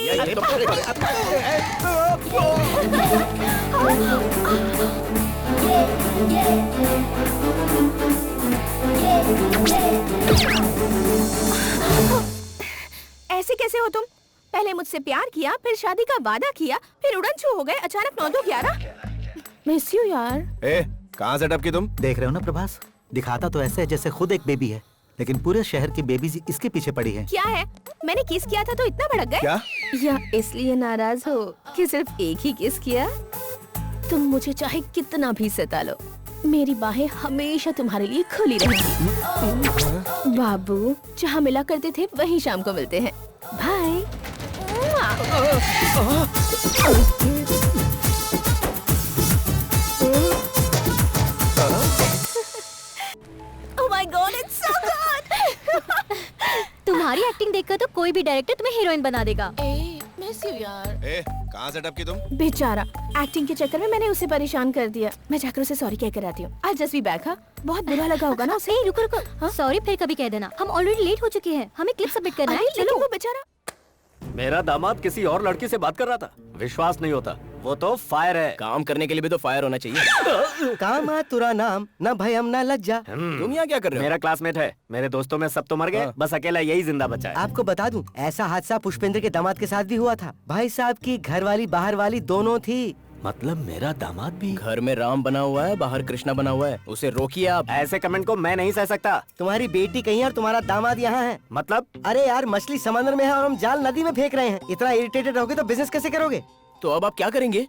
ऐसे कैसे हो तुम? पहले मुझसे प्यार किया, फिर शादी का वादा किया, फिर उड़न छू हो गए अचानक 9-2-11। मिस यू यार। कहाँ सेटअप की तुम? देख रहे हो ना प्रभास, दिखाता तो ऐसे है जैसे खुद एक बेबी है, लेकिन पूरे शहर की बेबीज इसके पीछे पड़ी है। क्या है? मैंने किस किया था तो इतना भड़क गए? क्या? या इसलिए नाराज हो कि सिर्फ एक ही किस किया? तुम मुझे चाहे कितना भी सता लो, मेरी बाहें हमेशा तुम्हारे लिए खुली रहेंगी। बाबू, जहाँ मिला करते थे वहीं शाम को मिलते हैं। Bye. Oh my God, it's so good! तुम्हारी एक्टिंग देखकर तो कोई भी डायरेक्टर तुम्हें हीरोइन बना देगा। मिस यू यार। कहाँ सेटअप की तुम? बेचारा, एक्टिंग के चक्कर में मैंने उसे परेशान कर दिया। मैं जाकर उसे सॉरी कह कर आती हूँ। आज जस्ट बी बैक। हाँ, बहुत बुरा लगा होगा ना उसे। रुको रुको, सॉरी फिर कभी कह देना। हम ऑलरेडी लेट हो चुके हैं, हमें क्लिप सबमिट करना है। चलो। वो बेचारा। मेरा दामाद किसी और लड़की से बात कर रहा था, विश्वास नहीं होता। वो तो फायर है। काम करने के लिए भी तो फायर होना चाहिए। काम तुरा नाम, ना भयम ना लज्जा। तुम यहाँ क्या कर रहे हो? मेरा क्लासमेट है, मेरे दोस्तों में सब तो मर गए, बस अकेला यही जिंदा बचा है। आपको बता दूं, ऐसा हादसा पुष्पेंद्र के दामाद के साथ भी हुआ था। भाई साहब की घर वाली बाहर वाली दोनों थी। मतलब मेरा दामाद भी? घर में राम बना हुआ है, बाहर कृष्णा बना हुआ है। उसे रोकिए आप। ऐसे कमेंट को मैं नहीं सह सकता। तुम्हारी बेटी कहीं और तुम्हारा दामाद यहाँ है। मतलब? अरे यार, मछली समंदर में है और हम जाल नदी में फेंक रहे हैं। इतना इरिटेटेड रहोगे तो बिजनेस कैसे करोगे? तो अब आप क्या करेंगे?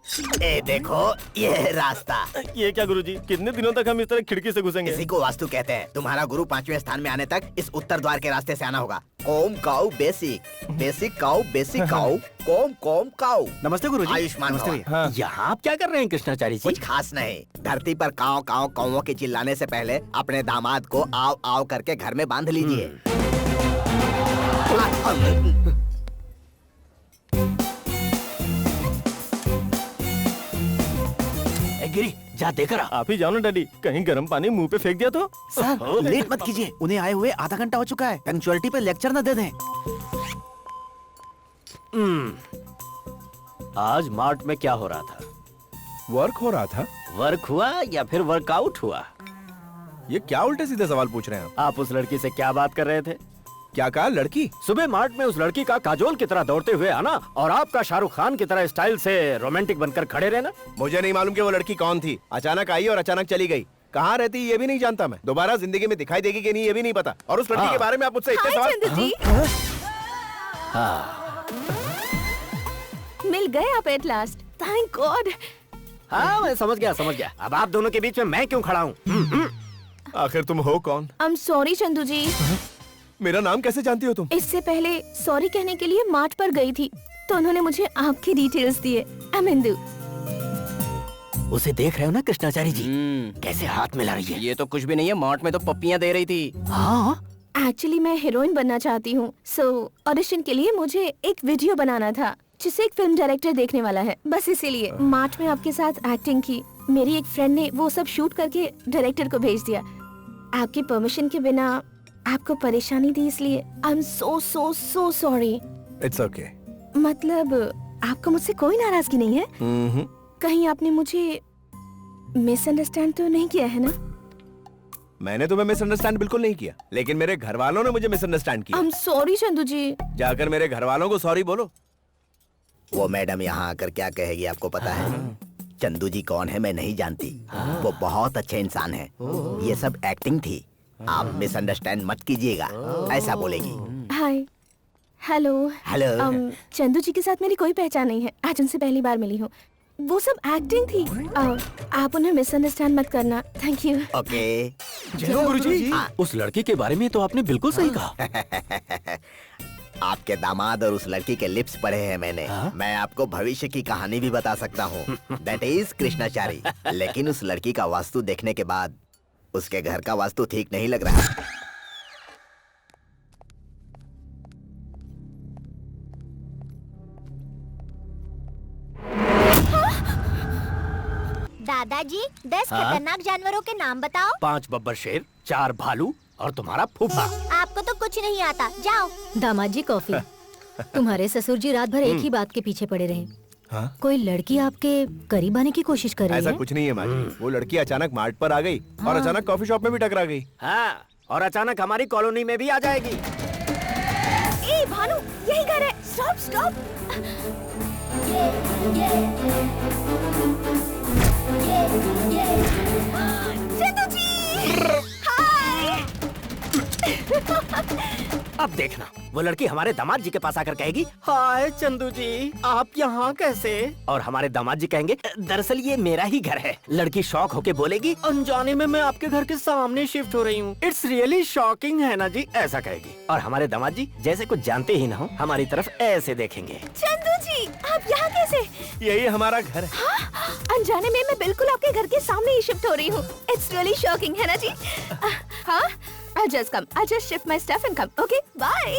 देखो, ये रास्ता। ये क्या गुरुजी, कितने दिनों तक हम इस तरह खिड़की से घुसेंगे? इसी को वास्तु कहते हैं। तुम्हारा गुरु 5वें स्थान में आने तक इस उत्तर द्वार के रास्ते से आना होगा। कोम cow basic, basic cow, basic cow, कोम कोम काउ। नमस्ते गुरुजी। आयुष्मान भव। हाँ। यहाँ आप क्या कर रहे हैं कृष्णाचार्य जी? कुछ खास नहीं, धरती पर काव काव कौवों के चिल्लाने से पहले अपने दामाद को आव आव करके घर में बांध लीजिए। गिरी, जा देकर आप ही जाओ ना डैडी, कहीं गर्म पानी मुंह पे फेंक दिया तो। सर, लेट मत कीजिए, उन्हें आए हुए आधा घंटा हो चुका है। पंक्चुअलिटी पे लेक्चर न दे दें। आज मार्ट में क्या हो रहा था? वर्क हो रहा था। वर्क हुआ या फिर वर्कआउट हुआ? ये क्या उल्टे सीधे सवाल पूछ रहे हैं आप उस लड़की से क्या बात कर रहे थे? क्या कहा? लड़की? सुबह मार्ट में उस लड़की का काजोल की तरह दौड़ते हुए आना और आपका शाहरुख खान की तरह स्टाइल से रोमांटिक बनकर खड़े रहना। मुझे नहीं मालूम कि वो लड़की कौन थी। अचानक आई और अचानक चली गई। कहाँ रहती ये भी नहीं जानता मैं। दोबारा जिंदगी में दिखाई देगी कि नहीं ये भी नहीं पता। और उस लड़की के बारे में आप मुझसे इतने सवाल। मिल गए आप एट लास्ट, थैंक गॉड। हाँ, मैं समझ गया। अब आप दोनों के बीच में मैं क्यों खड़ा हूँ? आखिर तुम हो कौन? आई एम सॉरी चंदू जी। मेरा नाम कैसे जानती हो तुम? इससे पहले सॉरी कहने के लिए मार्ट पर गई थी तो उन्होंने मुझे आपकी डिटेल्स दिए। I am Indu. उसे देख रहे हो ना कृष्णाचार्य जी, कैसे हाथ मिला रही है? ये तो कुछ भी नहीं है, मार्ट में तो पप्पियां दे रही थी। हाँ, एक्चुअली मैं हीरोइन बनना चाहती हूँ, सो ऑडिशन के लिए मुझे एक वीडियो बनाना था जिसे एक फिल्म डायरेक्टर देखने वाला है। बस इसीलिए मार्ट में आपके साथ एक्टिंग की। मेरी एक फ्रेंड ने वो सब शूट करके डायरेक्टर को भेज दिया। आपकी परमिशन के बिना आपको परेशानी दी, इसलिए I am so sorry. It's okay. मतलब आपको मुझसे कोई नाराजगी नहीं है? कहीं आपने मुझे मिसअंडरस्टैंड तो नहीं किया है ना? मैंने तुम्हें मिसअंडरस्टैंड बिल्कुल नहीं किया, लेकिन मेरे घर वालों ने मुझे मिसअंडरस्टैंड किया। आई एम सॉरी चंदू जी। जाकर मेरे घर वालों को सॉरी बोलो। वो मैडम यहाँ आकर क्या कहेगी आपको पता है? चंदू जी कौन है मैं नहीं जानती। वो बहुत अच्छे इंसान है। ये सब एक्टिंग थी, आप मिसअंडरस्टैंड मत कीजिएगा, ऐसा बोलेगी। हाय, हेलो। हेलो। चंदू जी के साथ मेरी कोई पहचान नहीं है, आज उनसे पहली बार मिली हूँ। वो सब एक्टिंग थी। आप उन्हें मिसअंडरस्टैंड मत करना। Thank you. ओके। जय गुरुजी। उस लड़की के बारे में तो आपने बिल्कुल सही कहा। आपके दामाद और उस लड़की के लिप्स पढ़े हैं मैंने। मैं आपको भविष्य की कहानी भी बता सकता हूँ। That is Krishnachari. लेकिन उस लड़की का वास्तु देखने के बाद उसके घर का वास्तु ठीक नहीं लग रहा। दादाजी, 10 खतरनाक जानवरों के नाम बताओ। 5 बब्बर शेर, 4 भालू और तुम्हारा फूफा। आपको तो कुछ नहीं आता, जाओ। दामाद जी कॉफी। तुम्हारे ससुर जी रात भर एक ही बात के पीछे पड़े रहे। हाँ? कोई लड़की आपके करीब आने की कोशिश कर रही ऐसा है? कुछ नहीं है माँ जी। वो लड़की अचानक मार्ट पर आ गई और अचानक कॉफी शॉप में भी टकरा गई। हाँ, और अचानक हमारी कॉलोनी में भी आ जाएगी। ए भानु, यही घर है। Stop stop. Chandu ji, hi. अब देखना, वो लड़की हमारे दामाद जी के पास आकर कहेगी, हाय चंदू जी, आप यहाँ कैसे? और हमारे दामाद जी कहेंगे, दरअसल ये मेरा ही घर है। लड़की शॉक होके बोलेगी, अनजाने में मैं आपके घर के सामने शिफ्ट हो रही हूँ। इट्स रियली शॉकिंग है ना जी, ऐसा कहेगी। और हमारे दामाद जी जैसे कुछ जानते ही ना हो, हमारी तरफ ऐसे देखेंगे। चंदू जी, आप यहाँ कैसे? यही हमारा घर है। हाँ, अनजाने में मैं बिल्कुल आपके घर के सामने ही शिफ्ट हो रही हूँ। इट्स रियली शॉकिंग है ना जी? हाँ, I'll just come. I'll just shift my stuff and come. Okay, bye.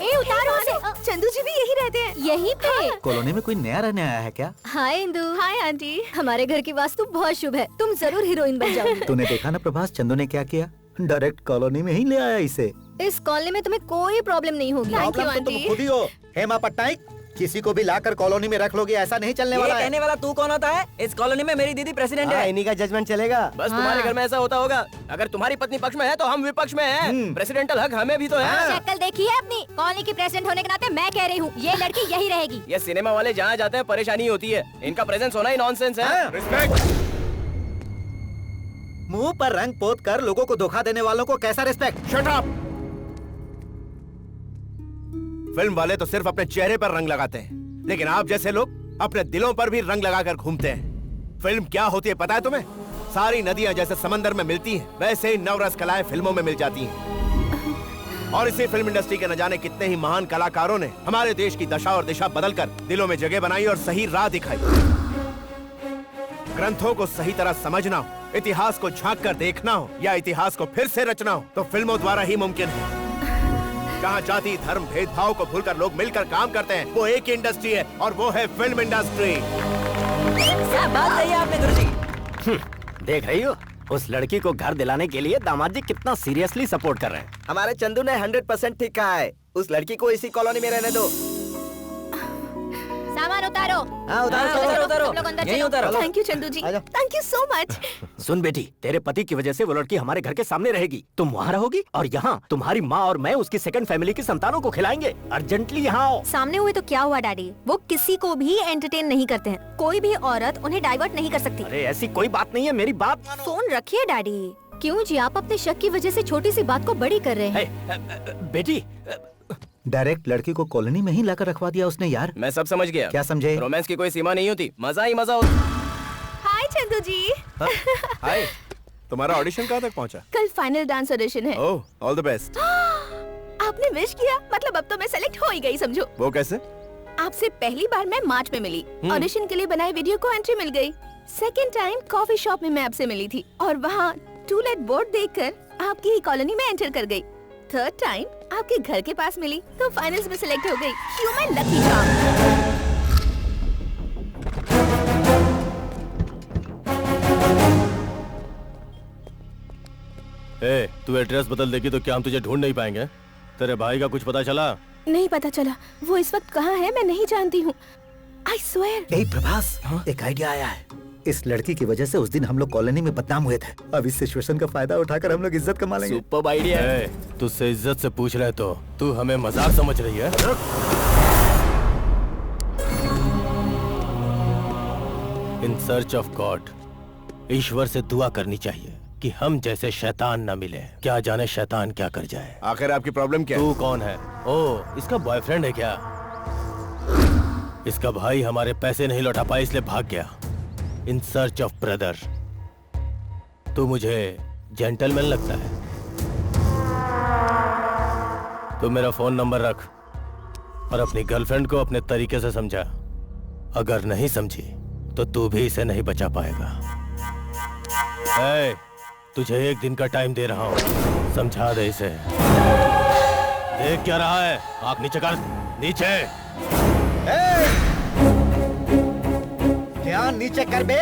ए, उतारो उसे। चंदू जी भी यही रहते हैं। यहीं पे। कॉलोनी में कोई नया रहने आया है क्या? हाय इंदु। Hi aunty. हमारे घर की वास्तु बहुत शुभ है, तुम जरूर हीरोइन बन जाओगी। तूने देखा ना प्रभास, चंदू ने क्या किया? डायरेक्ट कॉलोनी में ही ले आया इसे। इस कॉलोनी में तुम्हें कोई प्रॉब्लम नहीं होगी। Thank you, प्रॉब्लम तो तुम आंटी। खुद ही हो, हेमा पट्टनायक। किसी को भी लाकर कॉलोनी में रख लोगे, ऐसा नहीं चलने वाला है। कहने वाला तू कौन होता है? इस कॉलोनी में मेरी दीदी प्रेसिडेंट है। इन्हीं का जजमेंट चलेगा। बस तुम्हारे घर में ऐसा होता होगा। अगर तुम्हारी पत्नी पक्ष में है तो हम विपक्ष में हैं। प्रेसिडेंटल हक हमें भी तो है। शक्ल देखी है अपनी? कॉलोनी की प्रेसिडेंट होने के नाते मैं कह रही हूँ, ये लड़की यही रहेगी। ये सिनेमा वाले जहाँ जाते हैं परेशानी होती है। इनका प्रेजेंस होना ही नॉनसेंस है। मुंह पर रंग पोत कर लोगों को धोखा देने वालों को कैसा रिस्पेक्ट? Shut up! फिल्म वाले तो सिर्फ अपने चेहरे पर रंग लगाते हैं, लेकिन आप जैसे लोग अपने दिलों पर भी रंग लगाकर घूमते हैं। फिल्म क्या होती है पता है तुम्हें? सारी नदियां जैसे समंदर में मिलती हैं, वैसे ही नवरस कलाएं फिल्मों में मिल जाती हैं। और इसी फिल्म इंडस्ट्री के न जाने कितने ही महान कलाकारों ने हमारे देश की दशा और दिशा बदलकर दिलों में जगह बनाई और सही राह दिखाई। ग्रंथों को सही तरह समझना हो, इतिहास को झांक कर देखना हो या इतिहास को फिर से रचना हो, तो फिल्मों द्वारा ही मुमकिन है। जहाँ जाति धर्म भेदभाव को भूलकर लोग मिलकर काम करते हैं, वो एक ही इंडस्ट्री है और वो है फिल्म इंडस्ट्री। बात सही है आपने गुरुजी। देख रही हो, उस लड़की को घर दिलाने के लिए दामाद जी कितना सीरियसली सपोर्ट कर रहे हैं। हमारे चंदू ने 100% ठीक कहा है। उस लड़की को इसी कॉलोनी में रहने दो। सामान उतारो। हाँ, उतारो उतारो सब लोग अंदर यहीं चलो। उतारो। Thank you Chandu ji. Thank you so much. सुन बेटी, तेरे पति की वजह से वो लड़की हमारे घर के सामने रहेगी। तुम वहाँ रहोगी और यहाँ तुम्हारी माँ और मैं उसकी सेकंड फैमिली की संतानों को खिलाएंगे। अर्जेंटली यहाँ आओ। सामने हुए तो क्या हुआ डैडी, वो किसी को भी एंटरटेन नहीं करते हैं। कोई भी औरत उन्हें डाइवर्ट नहीं कर सकती। अरे ऐसी कोई बात नहीं है, मेरी बात मानो। फोन रखिए डैडी। क्यों जी, आप अपने शक की वजह से छोटी सी बात को बड़ी कर रहे हैं। बेटी, डायरेक्ट लड़की को कॉलोनी में ही लाकर रखवा दिया उसने यार। मैं सब समझ गया। क्या समझे? रोमांस की कोई सीमा नहीं होती, मजा ही मजा होता। हाय चंदू जी। हाय, तुम्हारा ऑडिशन कहाँ तक पहुँचा? कल फाइनल डांस ऑडिशन है। ओह, ऑल द बेस्ट। आपने विश किया, मतलब अब तो मैं सेलेक्ट हो ही गई समझो। वो कैसे? आपसे पहली बार मैं मार्च में मिली, ऑडिशन के लिए बनाए वीडियो को एंट्री मिल गई। सेकंड टाइम कॉफी शॉप में मैं आपसे मिली थी और वहाँ टू लेट बोर्ड देखकर आपकी ही कॉलोनी में एंटर कर गई। थर्ड टाइम आपके घर के पास मिली तो फाइनल्स में सिलेक्ट हो गई। क्यों मैं लकी चार्म। तू एड्रेस बदल देगी तो क्या हम तुझे ढूंढ नहीं पाएंगे? तेरे भाई का कुछ पता चला? नहीं पता चला, वो इस वक्त कहाँ है मैं नहीं जानती हूँ। I swear। यही प्रभास, एक आइडिया आया है। इस लड़की की वजह से उस दिन हम लोग कॉलोनी में बदनाम हुए थे। अब इस सिचुएशन का फायदा उठाकर हम लोग इज्जत कमा लेंगे। सुपर आइडिया है। तुझसे इज्जत से पूछ रहे तो तू हमें मजाक समझ रही है? इन सर्च ऑफ गॉड, ईश्वर से दुआ करनी चाहिए कि हम जैसे शैतान न मिले। क्या जाने शैतान क्या कर जाए। आखिर आपकी प्रॉब्लम क्या है? तू कौन है? ओह, इसका बॉयफ्रेंड है क्या? इसका भाई हमारे पैसे नहीं लौटा पाए इसलिए भाग गया। In search of brother. तू मुझे जेंटलमैन लगता है। तू मेरा फोन नंबर रख और अपनी गर्लफ्रेंड को अपने तरीके से समझा। अगर नहीं समझी तो तू भी इसे नहीं बचा पाएगा। तुझे एक दिन का टाइम दे रहा हूँ, समझा दे इसे। देख क्या रहा है? आंख नीचे कर, नीचे। ध्यान नीचे कर बे।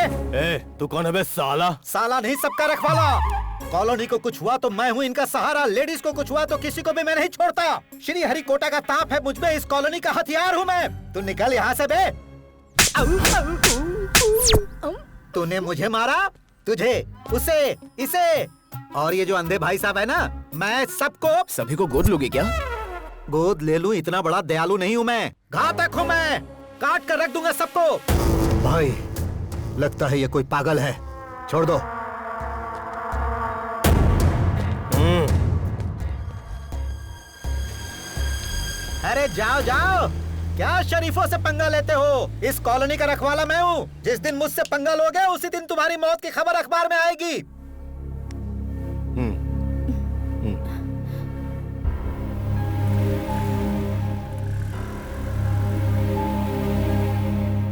तू कौन है बे साला? साला नहीं, सबका रखवाला। कॉलोनी को कुछ हुआ तो मैं हूँ इनका सहारा, लेडीज को कुछ हुआ तो किसी को भी मैं नहीं छोड़ता। श्री हरिकोटा का ताप है मुझ में, इस कॉलोनी का हथियार हूँ मैं। तू निकल यहाँ से बे। तूने मुझे मारा, तुझे, उसे, इसे और ये जो अंधे भाई साहब है ना, मैं सबको सभी को गोद लोगे क्या? गोद ले लूं, इतना बड़ा दयालु नहीं हूँ मैं। घातक हूँ मैं, काट कर रख दूंगा सबको। भाई लगता है ये कोई पागल है, छोड़ दो। अरे जाओ जाओ, क्या शरीफों से पंगा लेते हो? इस कॉलोनी का रखवाला मैं हूँ। जिस दिन मुझसे पंगा लोगे उसी दिन तुम्हारी मौत की खबर अखबार में आएगी।